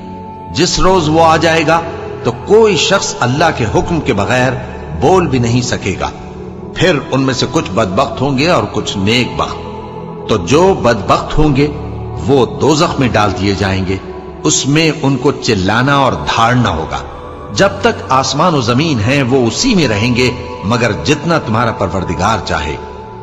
Speaker 1: جس روز وہ آ جائے گا تو کوئی شخص اللہ کے حکم کے بغیر بول بھی نہیں سکے گا۔ پھر ان میں سے کچھ بدبخت ہوں گے اور کچھ نیک بخت، تو جو بدبخت ہوں گے وہ دوزخ میں ڈال دیے جائیں گے، اس میں ان کو چلانا اور دھاڑنا ہوگا۔ جب تک آسمان و زمین ہیں وہ اسی میں رہیں گے مگر جتنا تمہارا پروردگار چاہے،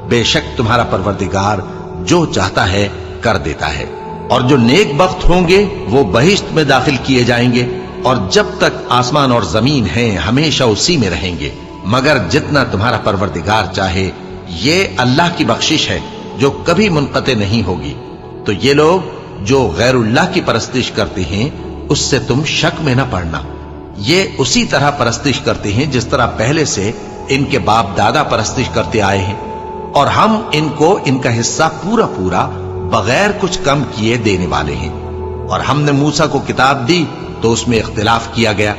Speaker 1: بے شک تمہارا پروردگار جو چاہتا ہے کر دیتا ہے۔ اور جو نیک بخت ہوں گے وہ بہشت میں داخل کیے جائیں گے، اور جب تک آسمان اور زمین ہیں ہمیشہ اسی میں رہیں گے مگر جتنا تمہارا پروردگار چاہے۔ یہ اللہ کی بخشش ہے جو کبھی منقطع نہیں ہوگی۔ تو یہ لوگ جو غیر اللہ کی پرستش کرتے ہیں اس سے تم شک میں نہ پڑنا، یہ اسی طرح پرستش کرتے ہیں جس طرح پہلے سے ان کے باپ دادا پرستش کرتے آئے ہیں، اور ہم ان کو ان کا حصہ پورا پورا بغیر کچھ کم کیے دینے والے ہیں۔ اور ہم نے موسیٰ کو کتاب دی تو اس میں اختلاف کیا گیا،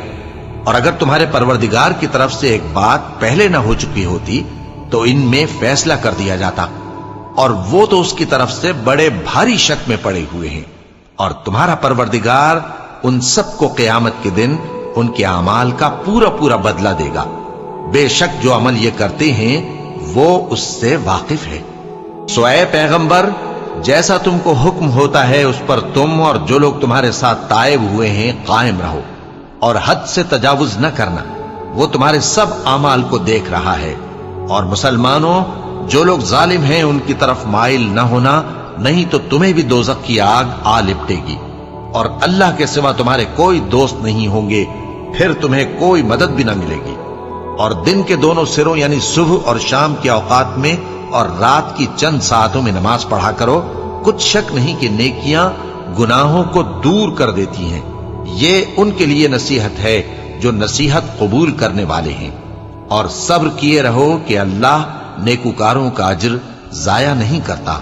Speaker 1: اور اگر تمہارے پروردگار کی طرف سے ایک بات پہلے نہ ہو چکی ہوتی تو ان میں فیصلہ کر دیا جاتا، اور وہ تو اس کی طرف سے بڑے بھاری شک میں پڑے ہوئے ہیں۔ اور تمہارا پروردگار ان سب کو قیامت کے دن ان کے اعمال کا پورا پورا بدلہ دے گا، بے شک جو عمل یہ کرتے ہیں وہ اس سے واقف ہے۔ سو اے پیغمبر، جیسا تم کو حکم ہوتا ہے اس پر تم اور جو لوگ تمہارے ساتھ تائب ہوئے ہیں قائم رہو، اور حد سے تجاوز نہ کرنا، وہ تمہارے سب اعمال کو دیکھ رہا ہے۔ اور مسلمانوں، جو لوگ ظالم ہیں ان کی طرف مائل نہ ہونا، نہیں تو تمہیں بھی دوزخ کی آگ آ لپٹے گی، اور اللہ کے سوا تمہارے کوئی دوست نہیں ہوں گے، پھر تمہیں کوئی مدد بھی نہ ملے گی۔ اور دن کے دونوں سروں یعنی صبح اور شام کے اوقات میں اور رات کی چند ساعتوں میں نماز پڑھا کرو، کچھ شک نہیں کہ نیکیاں گناہوں کو دور کر دیتی ہیں۔ یہ ان کے لیے نصیحت ہے جو نصیحت قبول کرنے والے ہیں، اور صبر کیے رہو کہ اللہ نیکوکاروں کا اجر ضائع نہیں کرتا۔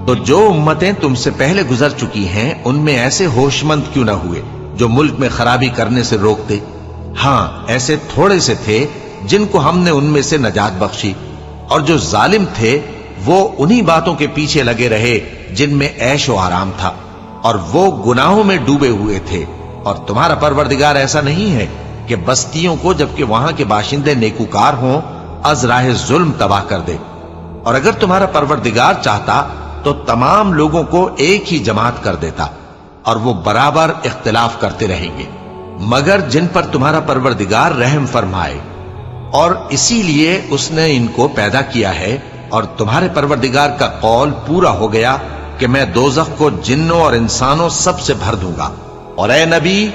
Speaker 1: تو جو امتیں تم سے پہلے گزر چکی ہیں ان میں ایسے ہوش مند کیوں نہ ہوئے جو ملک میں خرابی کرنے سے روکتے؟ ہاں، ایسے تھوڑے سے تھے جن کو ہم نے ان میں سے نجات بخشی، اور جو ظالم تھے وہ انہی باتوں کے پیچھے لگے رہے جن میں عیش و آرام تھا، اور وہ گناہوں میں ڈوبے ہوئے تھے۔ اور تمہارا پروردگار ایسا نہیں ہے کہ بستیوں کو جبکہ وہاں کے باشندے نیکوکار ہوں از راہ ظلم تباہ کر دے۔ اور اگر تمہارا پروردگار چاہتا تو تمام لوگوں کو ایک ہی جماعت کر دیتا، اور وہ برابر اختلاف کرتے رہیں گے، مگر جن پر تمہارا پروردگار رحم فرمائے، اور اسی لیے اس نے ان کو پیدا کیا ہے۔ اور تمہارے پروردگار کا قول پورا ہو گیا کہ میں دوزخ کو جنوں اور انسانوں سب سے بھر دوں گا۔ اور اے نبی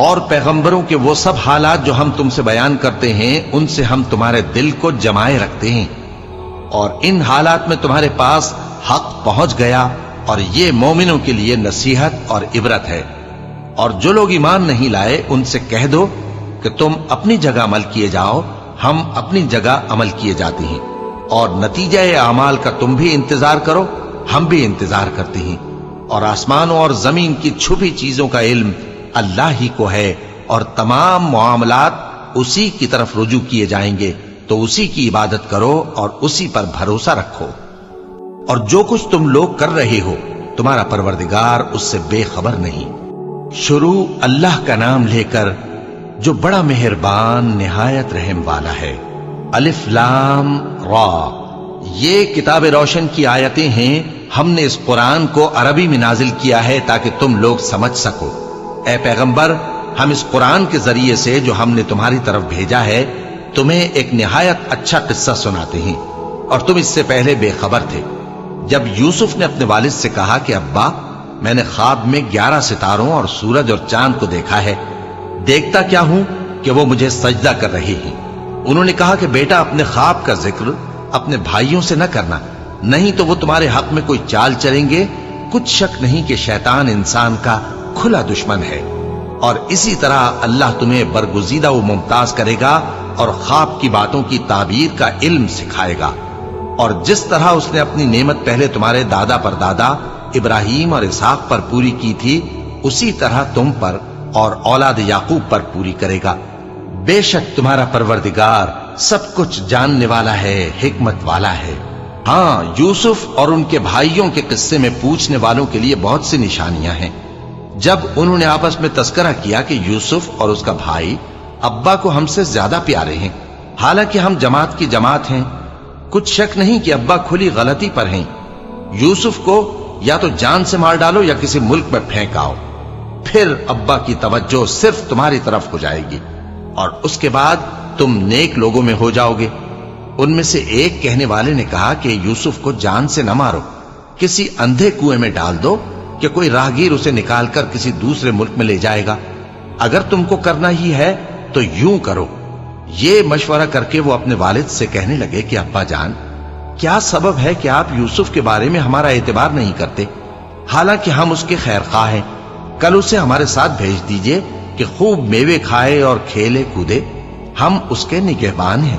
Speaker 1: اور پیغمبروں کے وہ سب حالات جو ہم تم سے بیان کرتے ہیں ان سے ہم تمہارے دل کو جمائے رکھتے ہیں، اور ان حالات میں تمہارے پاس حق پہنچ گیا اور یہ مومنوں کے لیے نصیحت اور عبرت ہے۔ اور جو لوگ ایمان نہیں لائے ان سے کہہ دو کہ تم اپنی جگہ عمل کیے جاؤ، ہم اپنی جگہ عمل کیے جاتے ہیں، اور نتیجہ اعمال کا تم بھی انتظار کرو، ہم بھی انتظار کرتے ہیں۔ اور آسمانوں اور زمین کی چھپی چیزوں کا علم اللہ ہی کو ہے، اور تمام معاملات اسی کی طرف رجوع کیے جائیں گے، تو اسی کی عبادت کرو اور اسی پر بھروسہ رکھو۔ اور جو کچھ تم لوگ کر رہے ہو تمہارا پروردگار اس سے بے خبر نہیں۔ شروع اللہ کا نام لے کر جو بڑا مہربان نہایت رحم والا ہے۔ الف لام را، یہ کتاب روشن کی آیتیں ہیں۔ ہم نے اس قرآن کو عربی میں نازل کیا ہے تاکہ تم لوگ سمجھ سکو۔ اے پیغمبر، ہم اس قرآن کے ذریعے سے جو ہم نے تمہاری طرف بھیجا ہے تمہیں ایک نہایت اچھا قصہ سناتے ہیں، اور تم اس سے پہلے بے خبر تھے۔ جب یوسف نے اپنے والد سے کہا کہ ابا، میں نے خواب میں 11 ستاروں اور سورج اور چاند کو دیکھا ہے، دیکھتا کیا ہوں کہ وہ مجھے سجدہ کر رہے ہیں۔ انہوں نے کہا کہ بیٹا، اپنے خواب کا ذکر اپنے بھائیوں سے نہ کرنا، نہیں تو وہ تمہارے حق میں کوئی چال چلیں گے۔ کچھ شک نہیں کہ شیطان انسان کا کھلا دشمن ہے، اور اسی طرح اللہ تمہیں برگزیدہ و ممتاز کرے گا اور خواب کی باتوں کی تعبیر کا علم سکھائے گا۔ اور جس طرح اس نے اپنی نعمت پہلے تمہارے دادا پر دادا ابراہیم اور اسحاق پر پوری کی تھی، اسی طرح تم پر اور اولاد یعقوب پر پوری کرے گا۔ بے شک تمہارا پروردگار سب کچھ جاننے والا ہے، حکمت والا ہے۔ ہاں، یوسف اور ان کے بھائیوں کے قصے میں پوچھنے والوں کے لیے بہت سی نشانیاں ہیں۔ جب انہوں نے آپس میں تذکرہ کیا کہ یوسف اور اس کا بھائی ابا کو ہم سے زیادہ پیارے ہیں، حالانکہ ہم جماعت کی جماعت ہیں، کچھ شک نہیں کہ ابا کھلی غلطی پر ہیں۔ یوسف کو یا تو جان سے مار ڈالو یا کسی ملک میں پھینک آؤ، پھر ابا کی توجہ صرف تمہاری طرف ہو جائے گی، اور اس کے بعد تم نیک لوگوں میں ہو جاؤ گے۔ ان میں سے ایک کہنے والے نے کہا کہ یوسف کو جان سے نہ مارو، کسی اندھے کنویں میں ڈال دو کہ کوئی راہگیر اسے نکال کر کسی دوسرے ملک میں لے جائے گا۔ اگر تم کو کرنا ہی ہے تو یوں کرو۔ یہ مشورہ کر کے وہ اپنے والد سے کہنے لگے کہ ابا جان، کیا سبب ہے کہ آپ یوسف کے بارے میں ہمارا اعتبار نہیں کرتے، حالانکہ ہم اس کے خیر خواہ ہیں؟ کل اسے ہمارے ساتھ بھیج دیجئے کہ خوب میوے کھائے اور کھیلے کودے، ہم اس کے نگہبان ہیں۔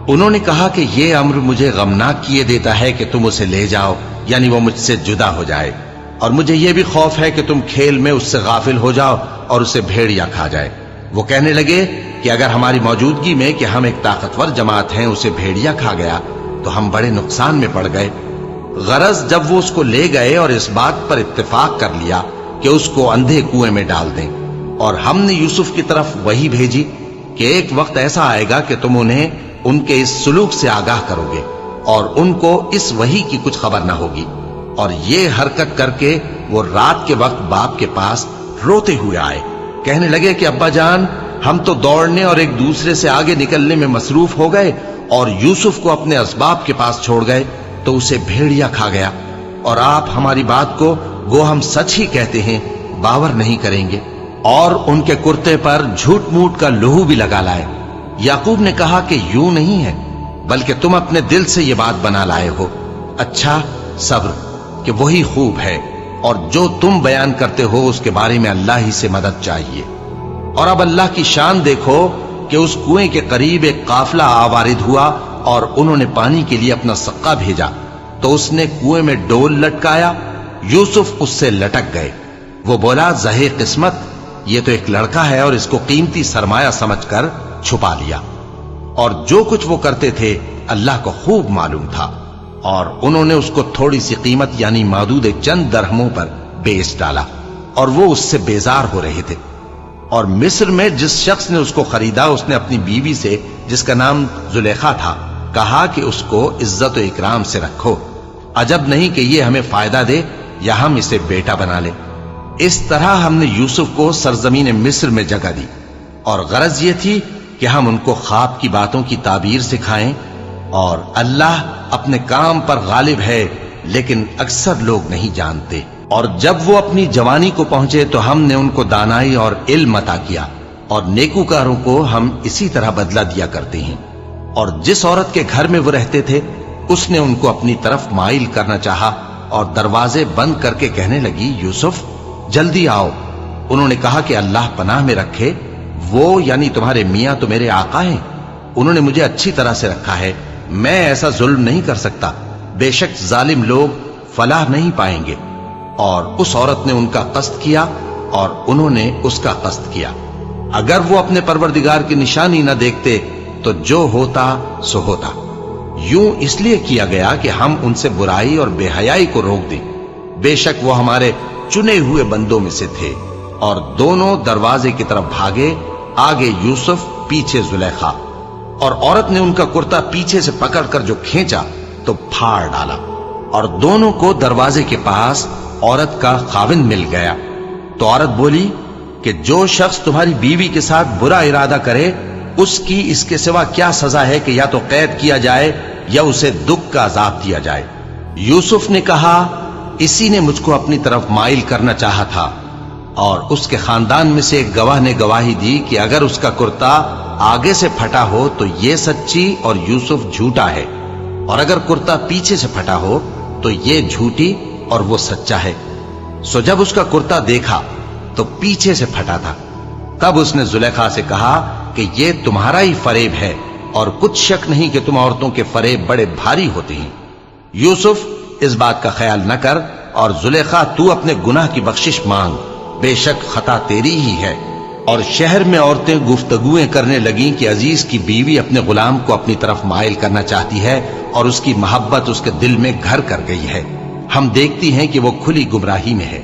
Speaker 1: انہوں نے کہا کہ یہ امر مجھے غمناک کیے دیتا ہے کہ تم اسے لے جاؤ، یعنی وہ مجھ سے جدا ہو جائے، اور مجھے یہ بھی خوف ہے کہ تم کھیل میں اس سے غافل ہو جاؤ اور اسے بھیڑیا کھا جائے۔ وہ کہنے لگے کہ اگر ہماری موجودگی میں کہ ہم ایک طاقتور جماعت ہیں اسے بھیڑیا کھا گیا تو ہم بڑے نقصان میں پڑ گئے۔ غرض جب وہ اس کو لے گئے اور اس بات پر اتفاق کر لیا کہ اس کو اندھے کنویں میں ڈال دیں، اور ہم نے یوسف کی طرف وحی بھیجی کہ ایک وقت ایسا آئے گا کہ تم انہیں ان کے اس سلوک سے آگاہ کرو گے، اور ان کو اس وحی کی کچھ خبر نہ ہوگی۔ اور یہ حرکت کر کے وہ رات کے وقت باپ کے پاس روتے ہوئے آئے، کہنے لگے کہ ابا جان، ہم تو دوڑنے اور ایک دوسرے سے آگے نکلنے میں مصروف ہو گئے اور یوسف کو اپنے اسباب کے پاس چھوڑ گئے تو اسے بھیڑیا کھا گیا، اور آپ ہماری بات کو گو ہم سچ ہی کہتے ہیں باور نہیں کریں گے، اور ان کے کرتے پر جھوٹ موٹ کا لہو بھی لگا لائے۔ یعقوب نے کہا کہ یوں نہیں ہے، بلکہ تم اپنے دل سے یہ بات بنا لائے ہو۔ اچھا، صبر کہ وہی خوب ہے، اور جو تم بیان کرتے ہو اس کے بارے میں اللہ ہی سے مدد چاہیے۔ اور اب اللہ کی شان دیکھو کہ اس کنویں کے قریب ایک قافلہ آوارد ہوا اور انہوں نے پانی کے لیے اپنا سقا بھیجا، تو اس نے کنویں میں ڈول لٹکایا، یوسف اس سے لٹک گئے۔ وہ بولا، زہے قسمت، یہ تو ایک لڑکا ہے، اور اس کو قیمتی سرمایہ سمجھ کر چھپا لیا۔ اور جو کچھ وہ کرتے تھے اللہ کو خوب معلوم تھا، اور انہوں نے اس کو تھوڑی سی قیمت یعنی معدود چند درہموں پر بیچ ڈالا، اور وہ اس سے بیزار ہو رہے تھے۔ اور مصر میں جس شخص نے اس کو خریدا، اس نے اپنی بیوی سے جس کا نام زلیخا تھا کہا کہ اس کو عزت و اکرام سے رکھو، عجب نہیں کہ یہ ہمیں فائدہ دے یا ہم اسے بیٹا بنا لیں۔ اس طرح ہم نے یوسف کو سرزمین مصر میں جگہ دی، اور غرض یہ تھی کہ ہم ان کو خواب کی باتوں کی تعبیر سکھائیں، اور اللہ اپنے کام پر غالب ہے لیکن اکثر لوگ نہیں جانتے۔ اور جب وہ اپنی جوانی کو پہنچے تو ہم نے ان کو دانائی اور علم عطا کیا، اور نیکوکاروں کو ہم اسی طرح بدلہ دیا کرتے ہیں۔ اور جس عورت کے گھر میں وہ رہتے تھے اس نے ان کو اپنی طرف مائل کرنا چاہا، اور دروازے بند کر کے کہنے لگی یوسف جلدی آؤ۔ انہوں نے کہا کہ اللہ پناہ میں رکھے، وہ یعنی تمہارے میاں تو میرے آقا ہیں، انہوں نے مجھے اچھی طرح سے رکھا ہے، میں ایسا ظلم نہیں کر سکتا، بے شک ظالم لوگ فلاح نہیں پائیں گے۔ اور اس عورت نے ان کا قصد کیا اور انہوں نے اس کا قصد کیا۔ اگر وہ اپنے پروردگار کی نشانی نہ دیکھتے تو جو ہوتا سو ہوتا۔ یوں اس لیے کیا گیا کہ ہم ان سے برائی اور بے حیائی کو روک دیں، بے شک وہ ہمارے چنے ہوئے بندوں میں سے تھے۔ اور دونوں دروازے کی طرف بھاگے، آگے یوسف پیچھے زلیخا، اور عورت نے ان کا کرتا پیچھے سے پکڑ کر جو کھینچا تو پھاڑ ڈالا، اور دونوں کو دروازے کے پاس عورت کا خاوند مل گیا۔ تو عورت بولی کہ جو شخص تمہاری بیوی کے ساتھ برا ارادہ کرے اس کی اس کے سوا کیا سزا ہے کہ یا تو قید کیا جائے یا اسے دکھ کا عذاب دیا جائے۔ یوسف نے کہا اسی نے مجھ کو اپنی طرف مائل کرنا چاہا تھا، اور اس کے خاندان میں سے ایک گواہ نے گواہی دی کہ اگر اس کا کرتا آگے سے پھٹا ہو تو یہ سچی اور یوسف جھوٹا ہے، اور اگر کرتا پیچھے سے پھٹا ہو تو یہ جھوٹی اور وہ سچا ہے۔ سو جب اس کا کرتا دیکھا تو پیچھے سے پھٹا تھا، تب اس نے زلیخا سے کہا کہ یہ تمہارا ہی فریب ہے، اور کچھ شک نہیں کہ تم عورتوں کے فریب بڑے بھاری ہوتے ہیں۔ یوسف اس بات کا خیال نہ کر، اور زلیخا تو اپنے گناہ کی بخشش مانگ، بے شک خطا تیری ہی ہے۔ اور شہر میں عورتیں گفتگویں کرنے لگیں کہ عزیز کی بیوی اپنے غلام کو اپنی طرف مائل کرنا چاہتی ہے، اور اس کی محبت اس کے دل میں گھر کر گئی ہے، ہم دیکھتی ہیں کہ وہ کھلی گمراہی میں ہے۔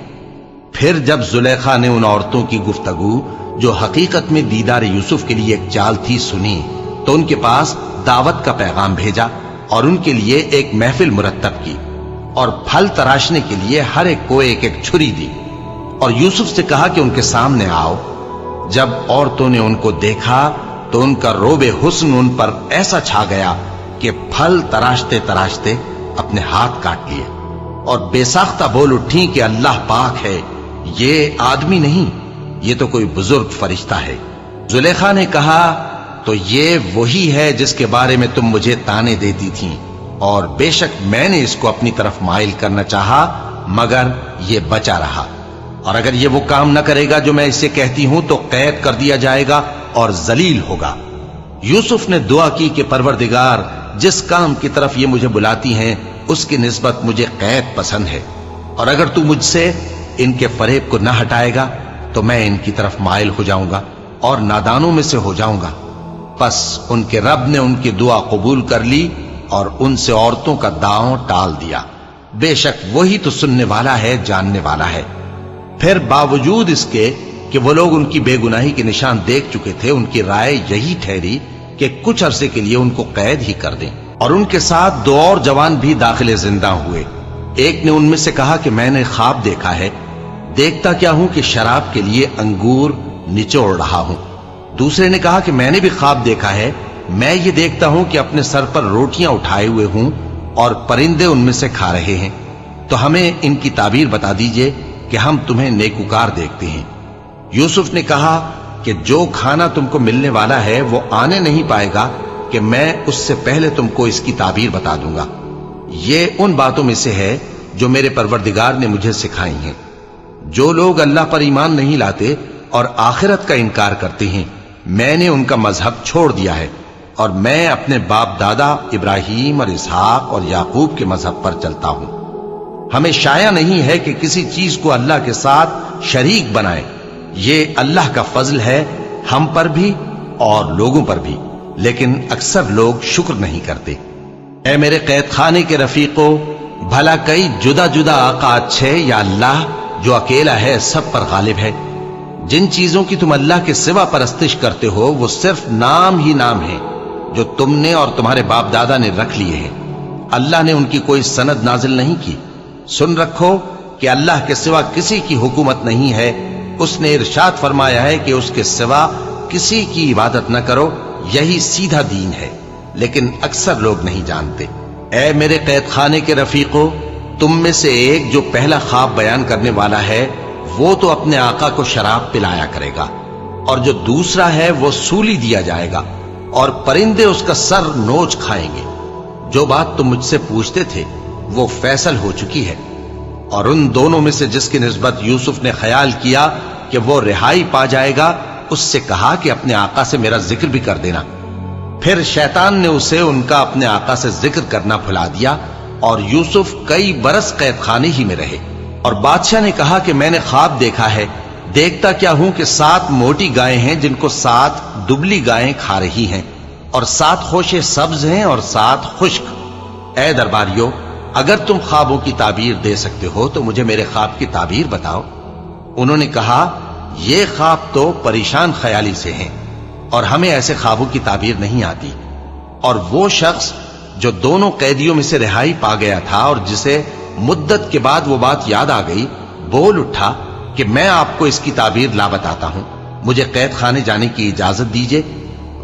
Speaker 1: پھر جب زلیخا نے ان عورتوں کی گفتگو جو حقیقت میں دیدار یوسف کے لیے ایک چال تھی سنی، تو ان کے پاس دعوت کا پیغام بھیجا اور ان کے لیے ایک محفل مرتب کی، اور پھل تراشنے کے لیے ہر ایک کو ایک ایک چھری دی، اور یوسف سے کہا کہ ان کے سامنے آؤ۔ جب عورتوں نے ان کو دیکھا تو ان کا روب حسن ان پر ایسا چھا گیا کہ پھل تراشتے تراشتے اپنے ہاتھ کاٹ لیے، اور بے ساختہ بول اٹھیں کہ اللہ پاک ہے، یہ آدمی نہیں، یہ تو کوئی بزرگ فرشتہ ہے۔ زلیخا نے کہا تو یہ وہی ہے جس کے بارے میں تم مجھے تانے دیتی تھیں، اور بے شک میں نے اس کو اپنی طرف مائل کرنا چاہا مگر یہ بچا رہا، اور اگر یہ وہ کام نہ کرے گا جو میں اسے کہتی ہوں تو قید کر دیا جائے گا اور ذلیل ہوگا۔ یوسف نے دعا کی کہ پروردگار جس کام کی طرف یہ مجھے بلاتی ہیں اس کی نسبت مجھے قید پسند ہے، اور اگر تو مجھ سے ان کے فریب کو نہ ہٹائے گا تو میں ان کی طرف مائل ہو جاؤں گا اور نادانوں میں سے ہو جاؤں گا۔ پس ان کے رب نے ان کی دعا قبول کر لی اور ان سے عورتوں کا داؤں ٹال دیا، بے شک وہی تو سننے والا ہے، جاننے والا ہے۔ پھر باوجود اس کے کہ وہ لوگ ان کی بے گناہی کے نشان دیکھ چکے تھے، ان کی رائے یہی ٹھہری کہ کچھ عرصے کے لیے ان کو قید ہی کر دیں، اور ان کے ساتھ دو اور جوان بھی داخل زندہ ہوئے۔ ایک نے ان میں سے کہا کہ میں نے خواب دیکھا ہے، دیکھتا کیا ہوں کہ شراب کے لیے انگور نچوڑ رہا ہوں۔ دوسرے نے کہا کہ میں نے بھی خواب دیکھا ہے، میں یہ دیکھتا ہوں کہ اپنے سر پر روٹیاں اٹھائے ہوئے ہوں اور پرندے ان میں سے کھا رہے ہیں، تو ہمیں ان کی تعبیر بتا دیجئے کہ ہم تمہیں نیکوکار دیکھتے ہیں۔ یوسف نے کہا کہ جو کھانا تم کو ملنے والا ہے وہ آنے نہیں پائے گا کہ میں اس سے پہلے تم کو اس کی تعبیر بتا دوں گا۔ یہ ان باتوں میں سے ہے جو میرے پروردگار نے مجھے سکھائی ہیں۔ جو لوگ اللہ پر ایمان نہیں لاتے اور آخرت کا انکار کرتے ہیں، میں نے ان کا مذہب چھوڑ دیا ہے، اور میں اپنے باپ دادا ابراہیم اور اسحاق اور یعقوب کے مذہب پر چلتا ہوں۔ ہمیں شایع نہیں ہے کہ کسی چیز کو اللہ کے ساتھ شریک بنائے، یہ اللہ کا فضل ہے ہم پر بھی اور لوگوں پر بھی، لیکن اکثر لوگ شکر نہیں کرتے۔ اے میرے قید خانے کے رفیقو، بھلا کئی جدا جدا آقا اچھے یا اللہ جو اکیلا ہے سب پر غالب ہے؟ جن چیزوں کی تم اللہ کے سوا پرستش کرتے ہو وہ صرف نام ہی نام ہیں جو تم نے اور تمہارے باپ دادا نے رکھ لیے ہیں، اللہ نے ان کی کوئی سند نازل نہیں کی۔ سن رکھو کہ اللہ کے سوا کسی کی حکومت نہیں ہے، اس نے ارشاد فرمایا ہے کہ اس کے سوا کسی کی عبادت نہ کرو، یہی سیدھا دین ہے، لیکن اکثر لوگ نہیں جانتے۔ اے میرے قید خانے کے رفیقو، تم میں سے ایک جو پہلا خواب بیان کرنے والا ہے وہ تو اپنے آقا کو شراب پلایا کرے گا، اور جو دوسرا ہے وہ سولی دیا جائے گا، اور پرندے اس کا سر نوچ کھائیں گے۔ جو بات تم مجھ سے پوچھتے تھے وہ فیصل ہو چکی ہے، اور ان دونوں میں سے جس کی نسبت یوسف نے خیال کیا کہ وہ رہائی پا جائے گا، اس سے کہا کہ اپنے آقا سے میرا ذکر بھی کر دینا۔ پھر شیطان نے اسے ان کا اپنے آقا سے ذکر کرنا بھلا دیا، اور یوسف کئی برس قید خانے ہی میں رہے۔ اور بادشاہ نے کہا کہ میں نے خواب دیکھا ہے، دیکھتا کیا ہوں کہ 7 موٹی گائیں ہیں جن کو 7 دبلی گائیں کھا رہی ہیں، اور 7 خوشے سبز ہیں اور 7 خشک۔ اے درباریو، اگر تم خوابوں کی تعبیر دے سکتے ہو تو مجھے میرے خواب کی تعبیر بتاؤ۔ انہوں نے کہا، یہ خواب تو پریشان خیالی سے ہیں اور ہمیں ایسے خوابوں کی تعبیر نہیں آتی۔ اور وہ شخص جو دونوں قیدیوں میں سے رہائی پا گیا تھا اور جسے مدت کے بعد وہ بات یاد آ گئی، بول اٹھا کہ میں آپ کو اس کی تعبیر لا بتاتا ہوں، مجھے قید خانے جانے کی اجازت دیجیے۔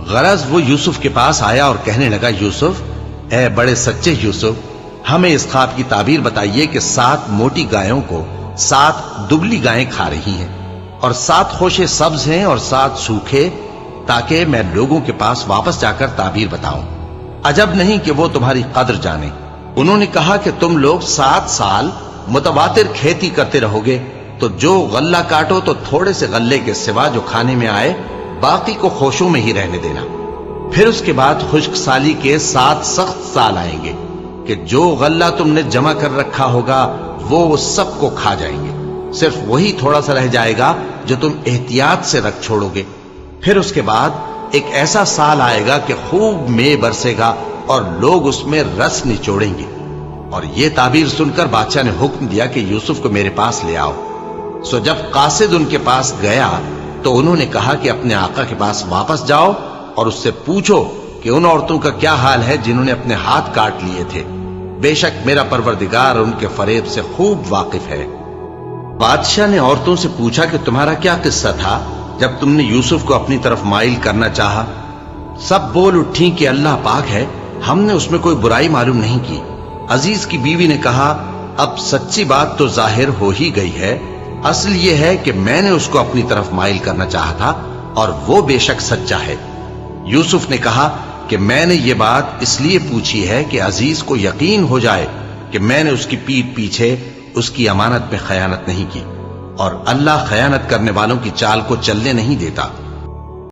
Speaker 1: غرض وہ یوسف کے پاس آیا اور کہنے لگا، یوسف، اے بڑے سچے یوسف، ہمیں اس خواب کی تعبیر بتائیے کہ 7 موٹی گایوں کو 7 دبلی گائیں کھا رہی ہیں، اور 7 خوشے سبز ہیں اور 7 سوکھے، تاکہ میں لوگوں کے پاس واپس جا کر تعبیر بتاؤں۔ عجب نہیں کہ وہ تمہاری قدر جانے۔ انہوں نے کہا کہ تم لوگ 7 سال متواتر کھیتی کرتے رہو گے، تو جو غلہ کاٹو تو تھوڑے سے غلے کے سوا جو کھانے میں آئے باقی کو خوشوں میں ہی رہنے دینا۔ پھر اس کے بعد خشک سالی کے 7 سخت سال آئیں گے کہ جو غلہ تم نے جمع کر رکھا ہوگا وہ سب کو کھا جائیں گے، صرف وہی تھوڑا سا رہ جائے گا جو تم احتیاط سے رکھ چھوڑو گے۔ پھر اس کے بعد ایک ایسا سال آئے گا کہ خوب مے برسے گا اور لوگ اس میں رس نچوڑیں گے۔ اور یہ تعبیر سن کر بادشاہ نے حکم دیا کہ یوسف کو میرے پاس لے آؤ۔ سو جب قاصد ان کے پاس گیا تو انہوں نے کہا کہ اپنے آقا کے پاس واپس جاؤ اور اس سے پوچھو کہ ان عورتوں کا کیا حال ہے جنہوں نے اپنے ہاتھ کاٹ لیے تھے، بے شک میرا پروردگار ان کے فریب سے خوب واقف ہے۔ بادشاہ نے عورتوں سے پوچھا کہ تمہارا کیا قصہ تھا جب تم نے یوسف کو اپنی طرف مائل کرنا چاہا؟ سب بول اٹھیں کہ اللہ پاک ہے، ہم نے اس میں کوئی برائی معلوم نہیں کی۔ عزیز کی بیوی نے کہا، اب سچی بات تو ظاہر ہو ہی گئی ہے، اصل یہ ہے کہ میں نے اس کو اپنی طرف مائل کرنا چاہا تھا اور وہ بے شک سچا ہے۔ یوسف نے کہا کہ میں نے یہ بات اس لیے پوچھی ہے کہ عزیز کو یقین ہو جائے کہ میں نے اس کی پیٹھ پیچھے اس کی امانت میں خیانت نہیں کی، اور اللہ خیانت کرنے والوں کی چال کو چلنے نہیں دیتا۔